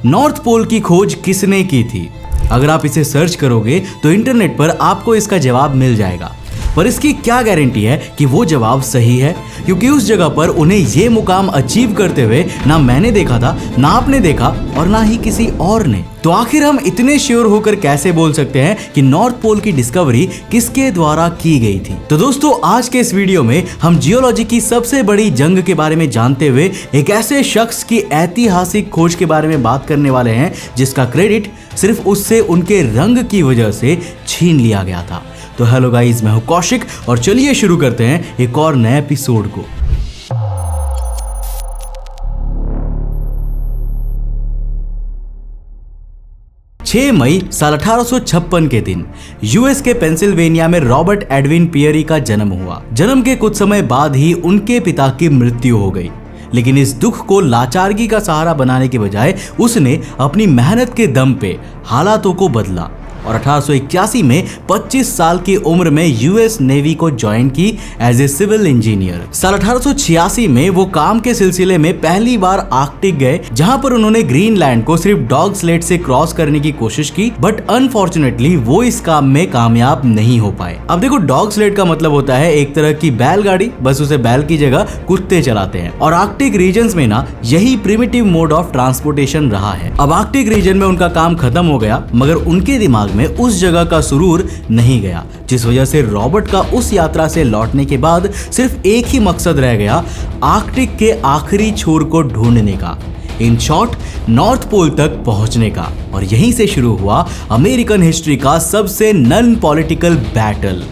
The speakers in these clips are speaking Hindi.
नॉर्थ पोल की खोज किसने की थी? अगर आप इसे सर्च करोगे तो इंटरनेट पर आपको इसका जवाब मिल जाएगा, पर इसकी क्या गारंटी है कि वो जवाब सही है? क्योंकि उस जगह पर उन्हें ये मुकाम अचीव करते हुए ना मैंने देखा था, ना आपने देखा और ना ही किसी और ने। तो आखिर हम इतने श्योर होकर कैसे बोल सकते हैं कि नॉर्थ पोल की डिस्कवरी किसके द्वारा की गई थी? तो दोस्तों, आज के इस वीडियो में हम जियोलॉजी की सबसे बड़ी जंग के बारे में जानते हुए एक ऐसे शख्स की ऐतिहासिक खोज के बारे में बात करने वाले हैं जिसका क्रेडिट सिर्फ उससे उनके रंग की वजह से छीन लिया गया था। तो हेलो गाइस, मैं हूं कौशिक और चलिए शुरू करते हैं एक और नए एपिसोड को। मई साल 1856 के दिन यूएस के पेंसिल्वेनिया में रॉबर्ट एडविन पियरी का जन्म हुआ। जन्म के कुछ समय बाद ही उनके पिता की मृत्यु हो गई, लेकिन इस दुख को लाचारगी का सहारा बनाने के बजाय उसने अपनी मेहनत के दम पे हालातों को बदला और 1881 में 25 साल की उम्र में यूएस नेवी को ज्वाइन की एज ए सिविल इंजीनियर। साल 1886 में वो काम के सिलसिले में पहली बार आर्कटिक गए, जहां पर उन्होंने ग्रीनलैंड को सिर्फ डॉग स्लेड से क्रॉस करने की कोशिश की, बट अनफॉर्चुनेटली वो इस काम में कामयाब नहीं हो पाए। अब देखो, डॉग स्लेड का मतलब होता है एक तरह की बैलगाड़ी, बस उसे बैल की जगह कुत्ते चलाते हैं, और आर्कटिक रीजन्स में ना यही प्रिमिटिव मोड ऑफ ट्रांसपोर्टेशन रहा है। अब आर्कटिक रीजन में उनका काम खत्म हो गया, मगर उनके दिमाग में उस जगह का सुरूर नहीं गया, जिस वजह से रॉबर्ट का उस यात्रा से लौटने के बाद सिर्फ एक ही मकसद रह गया, आर्कटिक के आखिरी छोर को ढूंढने का, इन शॉर्ट नॉर्थ पोल तक पहुंचने का। और यहीं से शुरू हुआ अमेरिकन हिस्ट्री का सबसे नॉन पॉलिटिकल बैटल।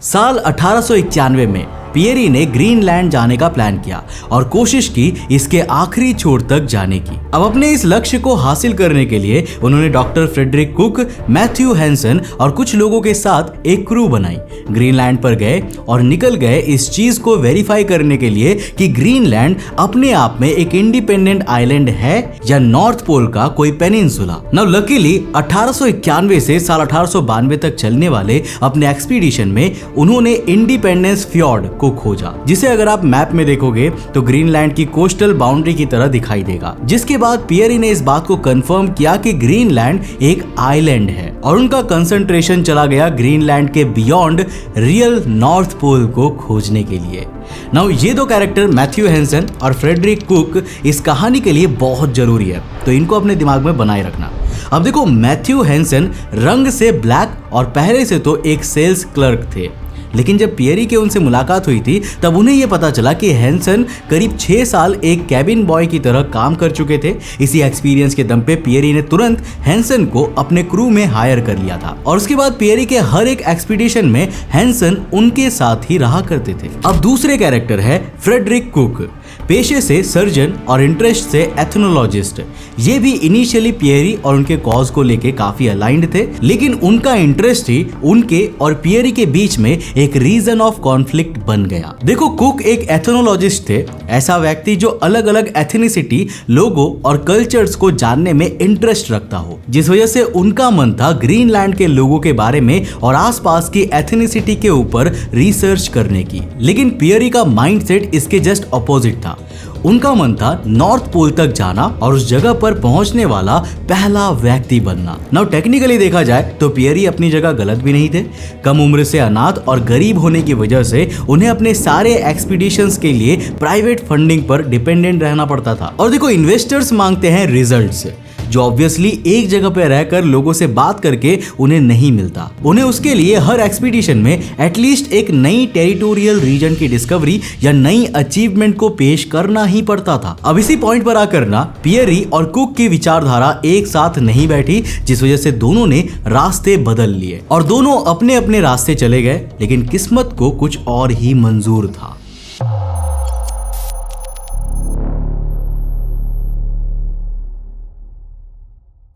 साल 1891 में पियरी ने ग्रीनलैंड जाने का प्लान किया और कोशिश की इसके आखिरी छोर तक जाने की। अब अपने इस लक्ष्य को हासिल करने के लिए उन्होंने doctor Frederick Cook, Matthew Henson और कुछ लोगों के साथ एक क्रू बनाई। ग्रीनलैंड पर गए और निकल गए इस चीज को वेरीफाई करने के लिए कि ग्रीनलैंड अपने आप में एक इंडिपेंडेंट आइलैंड है या नॉर्थ पोल का कोई पेनिनसुला। नाउ लकीली 1891 से साल 1892 तक चलने वाले अपने एक्सपीडिशन में उन्होंने इंडिपेंडेंस फ्योर्ड को खोजा, जिसे अगर आप मैप में देखोगे तो ग्रीनलैंड की कोस्टल बाउंड्री की तरह दिखाई देगा। जिसके बाद पियरी ने इस बात को कंफर्म किया कि ग्रीनलैंड एक आइलैंड है और उनका कंसंट्रेशन चला गया ग्रीनलैंड के बियॉन्ड रियल नॉर्थ पोल को खोजने के लिए। नाउ ये दो कैरेक्टर मैथ्यू हैंसन और फ्रेडरिक कुक इस कहानी के लिए बहुत जरूरी है, तो इनको अपने दिमाग में बनाए रखना। अब देखो, मैथ्यू हैंसन रंग से ब्लैक और पहले से तो एक सेल्स क्लर्क थे, लेकिन जब पियरी के उनसे मुलाकात हुई थी तब उन्हें यह पता चला कि हैंसन करीब 6 साल एक कैबिन बॉय की तरह काम कर चुके थे। इसी एक्सपीरियंस के दम पे पियरी ने तुरंत हैंसन को अपने क्रू में हायर कर लिया था और उसके बाद पियरी के हर एक एक्सपीडिशन में हैंसन उनके साथ ही रहा करते थे। अब दूसरे कैरेक्टर है फ्रेडरिक कुक, पेशे से सर्जन और इंटरेस्ट से एथनोलॉजिस्ट। ये भी इनिशियली पियरी और उनके कॉज को लेके काफी अलाइंड थे, लेकिन उनका इंटरेस्ट ही उनके और पियरी के बीच में एक रीजन ऑफ कॉन्फ्लिक्ट बन गया। देखो, कुक एक एथनोलॉजिस्ट थे, ऐसा व्यक्ति जो अलग अलग एथनिसिटी, लोगों और कल्चर्स को जानने में इंटरेस्ट रखता हो, जिस वजह से उनका मन था ग्रीनलैंड के लोगों के बारे में और आसपास की एथनिसिटी के ऊपर रिसर्च करने की। लेकिन पियरी का माइंडसेट इसके जस्ट ऑपोजिट था। उनका मन था नॉर्थ पोल तक जाना और उस जगह पर पहुंचने वाला पहला व्यक्ति बनना। नाउ टेक्निकली देखा जाए तो पियरी अपनी जगह गलत भी नहीं थे। कम उम्र से अनाथ और गरीब होने की वजह से उन्हें अपने सारे एक्सपीडिशंस के लिए प्राइवेट फंडिंग पर डिपेंडेंट रहना पड़ता था। और देखो, इन्वेस्टर्स मांगते हैं रिजल्ट्स, जो ऑब्वियसली एक जगह पर रहकर लोगों से बात करके उन्हें नहीं मिलता। उन्हें उसके लिए हर एक्सपीडिशन में एटलीस्ट एक नई टेरिटोरियल रीजन की डिस्कवरी या नई अचीवमेंट को पेश करना ही पड़ता था। अब इसी पॉइंट पर आकर ना पियरी और कुक की विचारधारा एक साथ नहीं बैठी, जिस वजह से दोनों ने रास्ते बदल लिए और दोनों अपने अपने रास्ते चले गए, लेकिन किस्मत को कुछ और ही मंजूर था।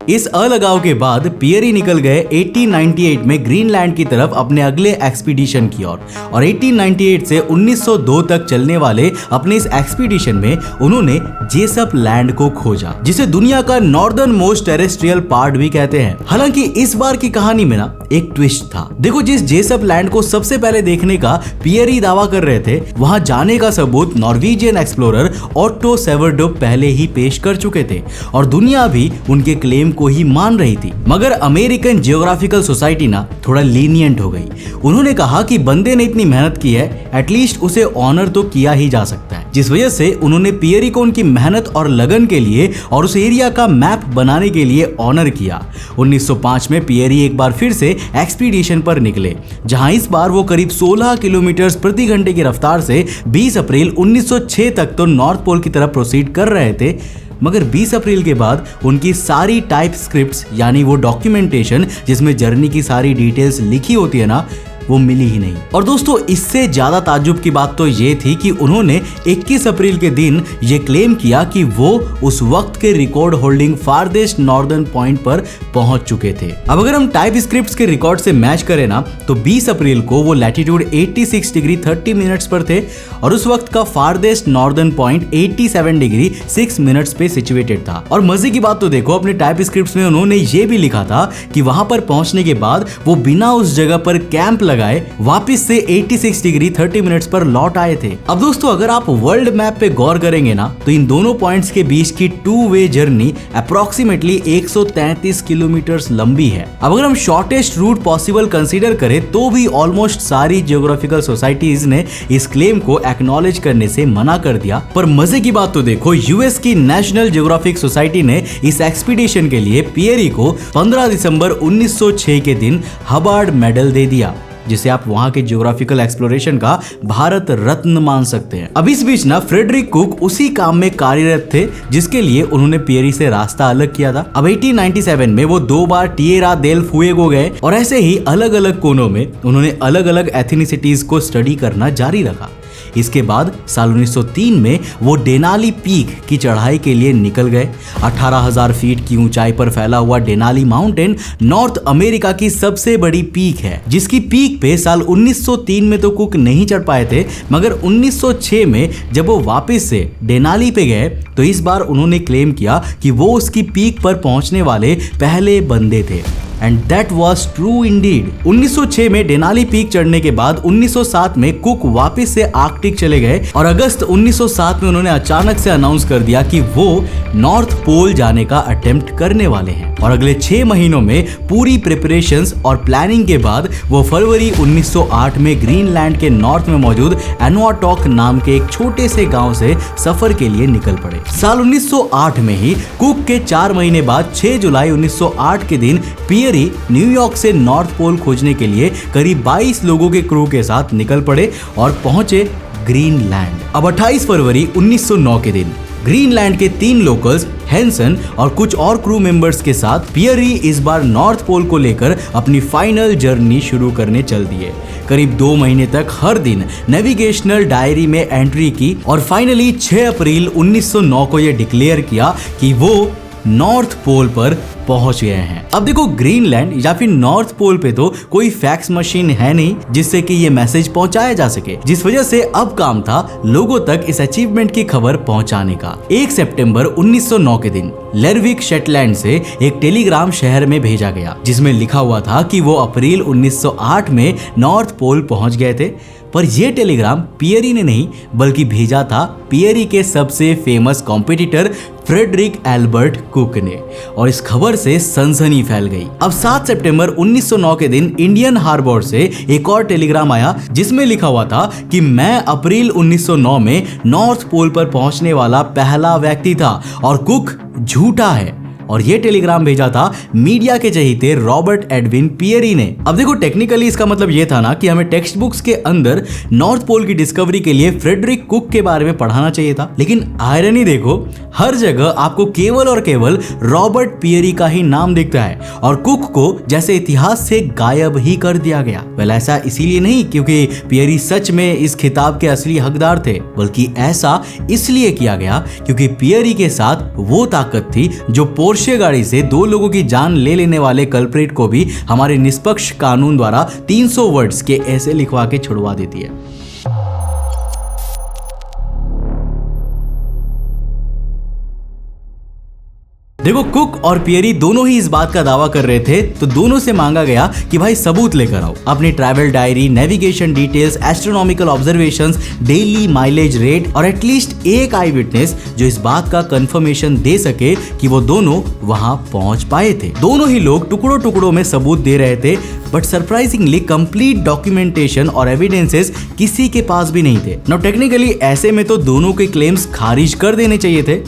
इस अलगाव के बाद पियरी निकल गए 1898 में ग्रीनलैंड की तरफ अपने अगले एक्सपीडिशन की ओर और 1898 से 1902 तक चलने वाले अपने इस एक्सपीडिशन में उन्होंने जेसप लैंड को खोजा, जिसे दुनिया का नॉर्दर्न मोस्ट टेरेस्ट्रियल पार्ट भी कहते हैं। हालांकि इस बार की कहानी में ना एक ट्विस्ट था। देखो, जिस जेसप लैंड को सबसे पहले देखने का पियरी दावा कर रहे थे, वहां जाने का सबूत नॉर्वेजियन एक्सप्लोरर ऑट्टो सेवरडोप पहले ही पेश कर चुके थे और दुनिया भी उनके क्लेम को ही मान रही थी। मगर अमेरिकन जियोग्राफिकल सोसाइटी ना थोड़ा लीनियंट हो गई। उन्होंने कहा कि बंदे ने इतनी मेहनत की है, एटलीस्ट उसे ऑनर तो किया ही जा सकता है, जिस वजह से उन्होंने पियरी को उनकी मेहनत और लगन के लिए और उस एरिया का मैप बनाने के लिए ऑनर किया। 1905 में पियरी एक बार फिर से एक्सपीडिशन पर निकले, जहां इस बार वो करीब 16 किलोमीटर प्रति घंटे की रफ्तार से 20 अप्रैल 1906 तक तो नॉर्थ पोल की तरफ प्रोसीड कर रहे थे। मगर 20 अप्रैल के बाद उनकी सारी टाइप स्क्रिप्ट्स यानी वो डॉक्यूमेंटेशन जिसमें जर्नी की सारी डिटेल्स लिखी होती है ना, वो मिली ही नहीं। और दोस्तों, इससे ज्यादा ताज्जुब की बात तो ये थी कि उन्होंने 21 अप्रैल के दिन ये क्लेम किया कि वो उस वक्त के record holding farthest northern point पर पहुंच चुके थे। अब अगर हम टाइप स्क्रिप्ट्स के रिकॉर्ड से मैच करें ना, तो 20 अप्रैल को वो लैटिट्यूड 86 डिग्री 30 मिनट्स पर थे और उस वक्त का farthest northern point 87 degree 6 minutes पे सिचुएटेड था। और मजे की बात तो देखो, अपने टाइप स्क्रिप्ट्स में उन्होंने ये भी लिखा था कि वहां पर पहुंचने के बाद वो बिना उस जगह पर कैंप लगाए वापस से 86 डिग्री 30 मिनट्स पर लौट आए थे। अब दोस्तों, अगर आप वर्ल्ड मैप पे गौर करेंगे ना, तो इन दोनों पॉइंट्स के बीच की 2 वे जर्नी अप्रोक्सीमेटली 133 किलोमीटर लंबी है। अब अगर हम शॉर्टेस्ट रूट पॉसिबल कंसीडर करें तो भी ऑलमोस्ट सारी जियोग्राफिकल सोसाइटीज ने इस क्लेम को एक्नॉलेज करने से मना कर दिया। पर मजे की बात तो देखो, यूएस की नेशनल जियोग्राफिक सोसाइटी ने इस एक्सपीडिशन के लिए पियरी को 15 दिसंबर 1906 के दिन हबार्ड मेडल दे दिया, जिसे आप वहां के जियोग्राफिकल एक्सप्लोरेशन का भारत रत्न मान सकते हैं। अब इस बीच ना फ्रेडरिक कुक उसी काम में कार्यरत थे जिसके लिए उन्होंने पियरी से रास्ता अलग किया था। अब 1897 में वो 2 बार टिएरा देल फुएगो गए और ऐसे ही अलग अलग कोनों में उन्होंने अलग अलग एथनिसिटीज को स्टडी करना जारी रखा। इसके बाद साल 1903 में वो डेनाली पीक की चढ़ाई के लिए निकल गए। 18,000 फीट की ऊंचाई पर फैला हुआ डेनाली माउंटेन नॉर्थ अमेरिका की सबसे बड़ी पीक है, जिसकी पीक पे साल 1903 में तो कुक नहीं चढ़ पाए थे, मगर 1906 में जब वो वापस से डेनाली पे गए तो इस बार उन्होंने क्लेम किया कि वो उसकी पीक पर पहुंचने वाले पहले बंदे थे। And that was true Indeed. 1906 में डेनाली पीक चढ़ने के बाद 1907 में कुक वापस से आर्कटिक चले गए और अगस्त 1907 में उन्होंने अचानक से अनाउंस कर दिया कि वो नॉर्थ पोल जाने का अटेम्प्ट करने वाले हैं। और अगले 6 महीनों में पूरी प्रिपरेशंस और प्लानिंग के बाद वो फरवरी 1908 में ग्रीनलैंड के नॉर्थ में मौजूद एनुआटॉक नाम के एक छोटे से गांव से सफर के लिए निकल पड़े। साल 1908 में ही कुक के 4 महीने बाद 6 जुलाई 1908 के दिन पियरी न्यूयॉर्क से नॉर्थ पोल खोजने के लिए करीब 22 लोगों के क्रू के साथ निकल पड़े और पहुंचे ग्रीनलैंड। अब 28 फरवरी 1909 के दिन ग्रीनलैंड के 3 लोकल्स हैंसन और कुछ और क्रू मेंबर्स के साथ पियरी इस बार नॉर्थ पोल को लेकर अपनी फाइनल जर्नी शुरू करने चल दिए। करीब 2 महीने तक हर दिन नेविगेशनल डायरी में एंट्री की और फाइनली 6 अप्रैल 1909 को यह डिक्लेयर किया कि वो नॉर्थ पोल पर पहुंच गए हैं। अब देखो, ग्रीनलैंड या फिर नॉर्थ पोल पे तो कोई फैक्स मशीन है नहीं जिससे कि ये मैसेज पहुंचाया जा सके, जिस वजह से अब काम था लोगों तक इस अचीवमेंट की खबर पहुंचाने का। 1 सितंबर 1909 के दिन लेरविक शेटलैंड से एक टेलीग्राम शहर में भेजा गया जिसमें लिखा हुआ था कि वो अप्रैल 1908 में नॉर्थ पोल पहुंच गए थे। पर यह टेलीग्राम पियरी ने नहीं बल्कि भेजा था पियरी के सबसे famous competitor Frederick Albert Cook ने, और इस खबर से सनसनी फैल गई। अब 7 सितंबर 1909 के दिन इंडियन हार्बर से एक और टेलीग्राम आया जिसमें लिखा हुआ था कि मैं अप्रैल 1909 में नॉर्थ पोल पर पहुंचने वाला पहला व्यक्ति था और कुक झूठा है। और ये टेलीग्राम भेजा था मीडिया के चहेते रॉबर्ट एडविन पियरी ने। अब देखो, टेक्निकली इसका मतलब ये था ना कि हमें टेक्स्ट बुक्स के अंदर नॉर्थ पोल की डिस्कवरी के लिए फ्रेडरिक कुक के बारे में पढ़ाना चाहिए था, लेकिन आयरनी देखो, हर जगह आपको केवल और केवल रॉबर्ट पियरी का ही नाम दिखता है और कुक को जैसे इतिहास से गायब ही कर दिया गया। वेल, ऐसा इसीलिए नहीं क्योंकि पियरी सच में इस खिताब के असली हकदार थे, बल्कि ऐसा इसलिए किया गया क्योंकि पियरी के साथ वो ताकत थी जो पोर्शन मनुष्य गाड़ी से 2 लोगों की जान ले लेने वाले कल्प्रिट को भी हमारे निष्पक्ष कानून द्वारा 300 वर्ड्स के ऐसे लिखवा के छुड़वा देती है। देखो, कुक और पियरी दोनों ही इस बात का दावा कर रहे थे, तो दोनों से मांगा गया कि भाई सबूत लेकर आओ, अपनी travel diary, navigation details, astronomical observations, daily mileage rate और एटलीस्ट एक आई विटनेस जो इस बात का कंफर्मेशन दे सके कि वो दोनों वहां पहुंच पाए थे। दोनों ही लोग टुकड़ों टुकड़ों में सबूत दे रहे थे, बट सरप्राइजिंगली कंप्लीट डॉक्यूमेंटेशन और एविडेंसेस किसी के पास भी नहीं थे। नाउ टेक्निकली ऐसे में तो दोनों के क्लेम्स खारिज कर देने चाहिए थे,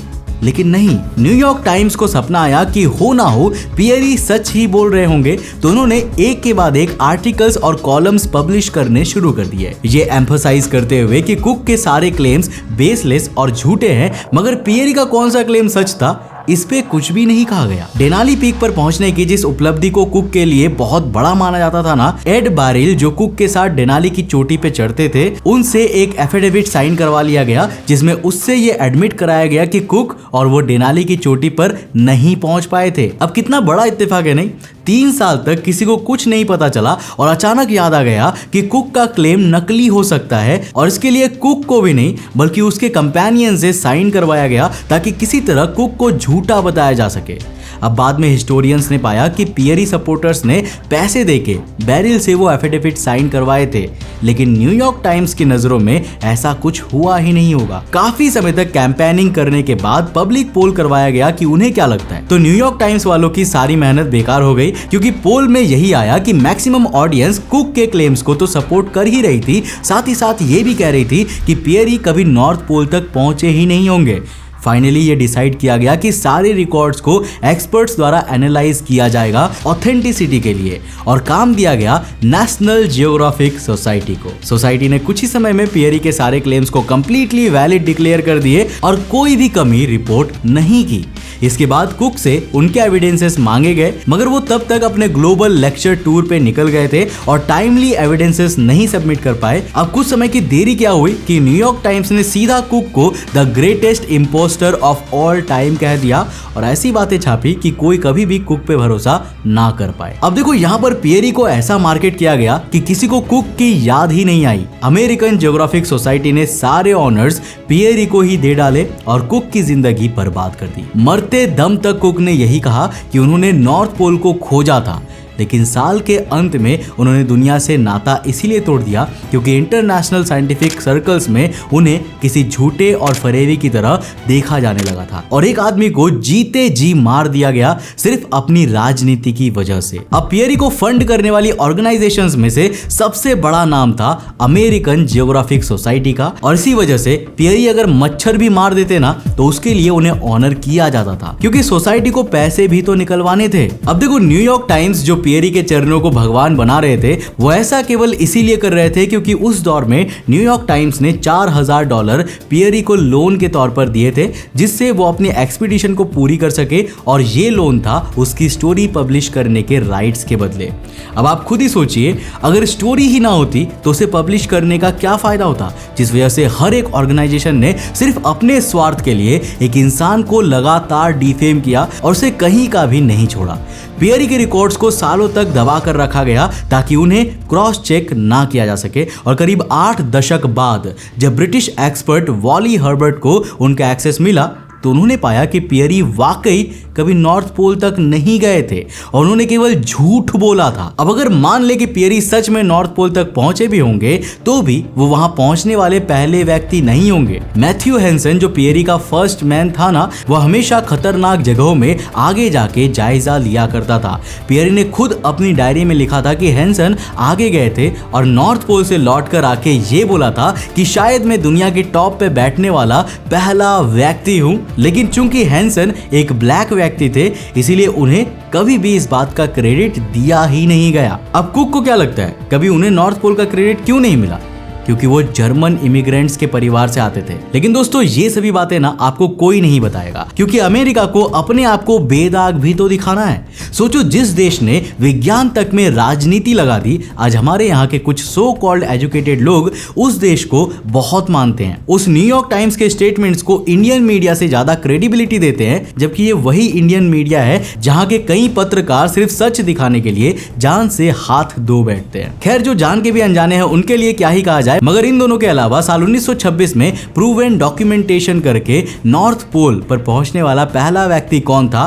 लेकिन नहीं। न्यूयॉर्क टाइम्स को सपना आया कि हो ना हो पियरी सच ही बोल रहे होंगे, तो उन्होंने एक के बाद एक आर्टिकल्स और कॉलम्स पब्लिश करने शुरू कर दिए, ये एम्फसाइज करते हुए कि कुक के सारे क्लेम्स बेसलेस और झूठे हैं, मगर पियरी का कौन सा क्लेम सच था इस पे कुछ भी नहीं कहा गया। डेनाली पीक पर पहुंचने की जिस उपलब्धि को कुक के लिए बहुत बड़ा माना जाता था ना, एड बारिल जो कुक के साथ डेनाली की चोटी पे चढ़ते थे, उनसे एक एफिडेविट साइन करवा लिया गया, जिसमें उससे ये एडमिट कराया गया कि कुक और वो डेनाली की चोटी पर नहीं पहुंच पाए थे। अब कितना बड़ा इत्तेफाक है नहीं, 3 साल तक किसी को कुछ नहीं पता चला और अचानक याद आ गया कि कुक का क्लेम नकली हो सकता है, और इसके लिए कुक को भी नहीं बल्कि उसके कंपेनियन से साइन करवाया गया ताकि किसी तरह कुक को झूठा बताया जा सके। अब बाद में हिस्टोरियंस ने पाया कि पियरी सपोर्टर्स ने पैसे देके बैरिल से वो एफिडेविट साइन करवाए थे, लेकिन न्यूयॉर्क टाइम्स की नजरों में ऐसा कुछ हुआ ही नहीं होगा। काफी समय तक कैंपेनिंग करने के बाद पब्लिक पोल करवाया गया कि उन्हें क्या लगता है, तो न्यूयॉर्क टाइम्स वालों की सारी मेहनत बेकार हो गई, क्योंकि पोल में यही आया कि मैक्सिमम ऑडियंस कुक के क्लेम्स को तो सपोर्ट कर ही रही थी, साथ ही साथ ये भी कह रही थी कि पियरी कभी नॉर्थ पोल तक पहुंचे ही नहीं होंगे। फाइनली ये डिसाइड किया गया कि सारे रिकॉर्ड्स को एक्सपर्ट्स द्वारा एनालाइज किया जाएगा ऑथेंटिसिटी के लिए, और काम दिया गया नेशनल जियोग्राफिक सोसाइटी को। सोसाइटी ने कुछ ही समय में पियरी के सारे क्लेम्स को कंप्लीटली वैलिड डिक्लेयर कर दिए और कोई भी कमी रिपोर्ट नहीं की। इसके बाद कुक से उनके एविडेंसेस मांगे गए, मगर वो तब तक अपने ग्लोबल लेक्चर टूर पे निकल गए थे और टाइमली एविडेंसेस नहीं सबमिट कर पाए। अब कुछ समय की देरी क्या हुई कि न्यूयॉर्क टाइम्स ने सीधा कुक को the greatest impostor of all time कह दिया और ऐसी बातें छापी कि कोई कभी भी कुक पे भरोसा ना कर पाए। अब देखो, यहाँ पर पियरी को ऐसा मार्केट किया गया कि किसी को कुक की याद ही नहीं आई। अमेरिकन जियोग्राफिक सोसाइटी ने सारे ऑनर्स पियरी को ही दे डाले और कुक की जिंदगी बर्बाद कर दी। मरते दम तक कुक ने यही कहा कि उन्होंने नॉर्थ पोल को खोजा था, लेकिन साल के अंत में उन्होंने दुनिया से नाता इसीलिए तोड़ दिया क्योंकि इंटरनेशनल साइंटिफिक सर्कल्स में उन्हें किसी झूठे और फरेबी की तरह देखा जाने लगा था, और एक आदमी को जीते जी मार दिया गया सिर्फ अपनी राजनीति की वजह से। अब पियरी को फंड करने वाली ऑर्गेनाइजेशंस में से सबसे बड़ा नाम था अमेरिकन जियोग्राफिक सोसाइटी का, और इसी वजह से पियरी अगर मच्छर भी मार देते ना तो उसके लिए उन्हें ऑनर किया जाता था, क्योंकि सोसाइटी को पैसे भी तो निकलवाने थे। अब देखो, न्यूयॉर्क टाइम्स जो पियरी के चरणों को भगवान बना रहे थे, वो ऐसा केवल इसीलिए कर रहे थे क्योंकि उस दौर में न्यूयॉर्क टाइम्स ने $4000 पियरी को लोन के तौर पर दिए थे, जिससे वो अपनी एक्सपीडिशन को पूरी कर सके, और ये लोन था उसकी स्टोरी पब्लिश करने के राइट्स के बदले। अब आप खुद ही सोचिए, अगर स्टोरी ही ना होती तो उसे पब्लिश करने का क्या फायदा होता, जिस वजह से हर एक ऑर्गेनाइजेशन ने सिर्फ अपने स्वार्थ के लिए एक इंसान को लगातार डिफेम किया और उसे कहीं का भी नहीं छोड़ा। पियरी के रिकॉर्ड्स को सालों तक दबा कर रखा गया ताकि उन्हें क्रॉस चेक ना किया जा सके, और करीब 8 दशक बाद जब ब्रिटिश एक्सपर्ट वॉली हर्बर्ट को उनका एक्सेस मिला तो उन्होंने पाया कि पियरी वाकई कभी नॉर्थ पोल तक नहीं गए थे और उन्होंने केवल झूठ बोला था। अब अगर मान ले कि पियरी सच में नॉर्थ पोल तक पहुंचे भी होंगे तो भी वो वहां पहुंचने वाले पहले व्यक्ति नहीं होंगे। मैथ्यू हैंसन जो पियरी का फर्स्ट मैन था ना, वो हमेशा खतरनाक जगहों में आगे जाके जायजा लिया करता था। पियरी ने खुद अपनी डायरी में लिखा था कि हैंसन आगे गए थे और नॉर्थ पोल से लौट कर आके ये बोला था कि शायद मैं दुनिया के टॉप पे बैठने वाला पहला व्यक्ति हूँ, लेकिन चूंकि हैंसन एक ब्लैक व्यक्ति थे इसीलिए उन्हें कभी भी इस बात का क्रेडिट दिया ही नहीं गया। अब कुक को क्या लगता है, कभी उन्हें नॉर्थ पोल का क्रेडिट क्यों नहीं मिला? क्योंकि वो जर्मन इमिग्रेंट्स के परिवार से आते थे। लेकिन दोस्तों ये सभी बातें ना आपको कोई नहीं बताएगा, क्योंकि अमेरिका को अपने आप को बेदाग भी तो दिखाना है। सोचो, जिस देश ने विज्ञान तक में राजनीति लगा दी, आज हमारे यहाँ के कुछ सो कॉल्ड एजुकेटेड लोग उस देश को बहुत मानते हैं। उस न्यूयॉर्क टाइम्स के स्टेटमेंट्स को इंडियन मीडिया से ज्यादा क्रेडिबिलिटी देते हैं, जबकि ये वही इंडियन मीडिया है जहां के कई पत्रकार सिर्फ सच दिखाने के लिए जान से हाथ धो बैठते हैं। खैर, जो जान के भी अनजाने हैं उनके लिए क्या ही कहा जाए, मगर इन दोनों के अलावा साल 1926 में प्रूवन डॉक्यूमेंटेशन करके नॉर्थ पोल पर पहुंचने वाला पहला व्यक्ति कौन था,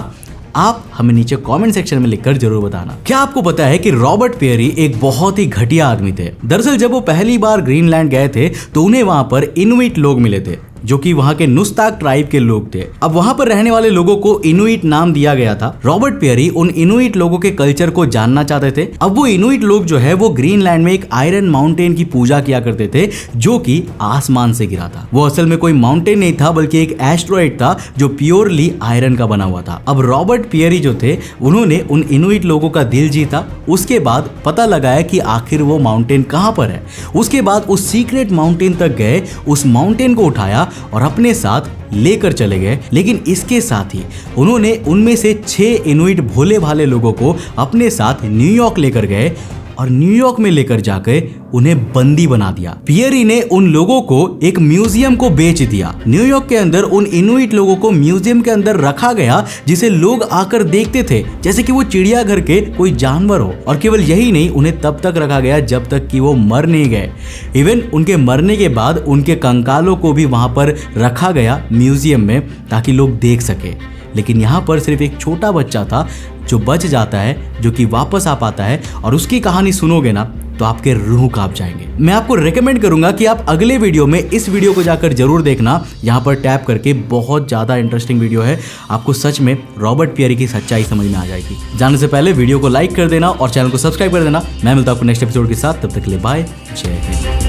आप हमें नीचे कमेंट सेक्शन में लिखकर जरूर बताना। क्या आपको पता है कि रॉबर्ट पेरी एक बहुत ही घटिया आदमी थे। दरअसल जब वो पहली बार ग्रीनलैंड गए थे तो उन्हें वहां पर इनुइट लोग मिले थे, जो कि वहां के नुस्ताक ट्राइब के लोग थे। अब वहां पर रहने वाले लोगों को इनुइट नाम दिया गया था। रॉबर्ट पेरी उन इनुइट लोगों के कल्चर को जानना चाहते थे। अब वो इनुइट लोग जो है वो ग्रीनलैंड में एक आयरन माउंटेन की पूजा किया करते थे, जो कि आसमान से गिरा था। वो असल में कोई माउंटेन नहीं था, बल्कि एक एस्ट्रॉइड था जो प्योरली आयरन का बना हुआ था। अब रॉबर्ट पेरी जो थे उन्होंने उन इनुइट लोगों का दिल जीता। उसके बाद पता लगाया कि आखिर वो माउंटेन कहां पर है। उसके बाद उस सीक्रेट माउंटेन तक गए, उस माउंटेन को उठाया और अपने साथ लेकर चले गए। लेकिन इसके साथ ही उन्होंने उनमें से 6 इनुइट भोले भाले लोगों को अपने साथ न्यूयॉर्क लेकर गए और न्यूयॉर्क में लेकर जाकर उन्हें बंदी बना दिया। पियरी ने उन लोगों को एक म्यूजियम को बेच दिया। न्यूयॉर्क के अंदर उन इनुइट लोगों को म्यूजियम के अंदर रखा गया, जिसे लोग आकर देखते थे जैसे कि वो चिड़ियाघर के कोई जानवर हो। और केवल यही नहीं, उन्हें तब तक रखा गया जब तक कि वो मर नहीं गए। इवन उनके मरने के बाद उनके कंकालों को भी वहां पर रखा गया म्यूजियम में, ताकि लोग देख सके। लेकिन यहाँ पर सिर्फ एक छोटा बच्चा था जो बच जाता है, जो कि वापस आ पाता है, और उसकी कहानी सुनोगे ना तो आपके रूह कांप जाएंगे। मैं आपको रेकमेंड करूंगा कि आप अगले वीडियो में इस वीडियो को जाकर जरूर देखना। यहाँ पर टैप करके बहुत ज्यादा इंटरेस्टिंग वीडियो है। आपको सच में रॉबर्ट पेरी की सच्चाई समझ में आ जाएगी। जाने से पहले वीडियो को लाइक कर देना और चैनल को सब्सक्राइब कर देना। मैं मिलता हूं आपको नेक्स्ट एपिसोड के साथ। तब तक के लिए बाय, जय हिंद।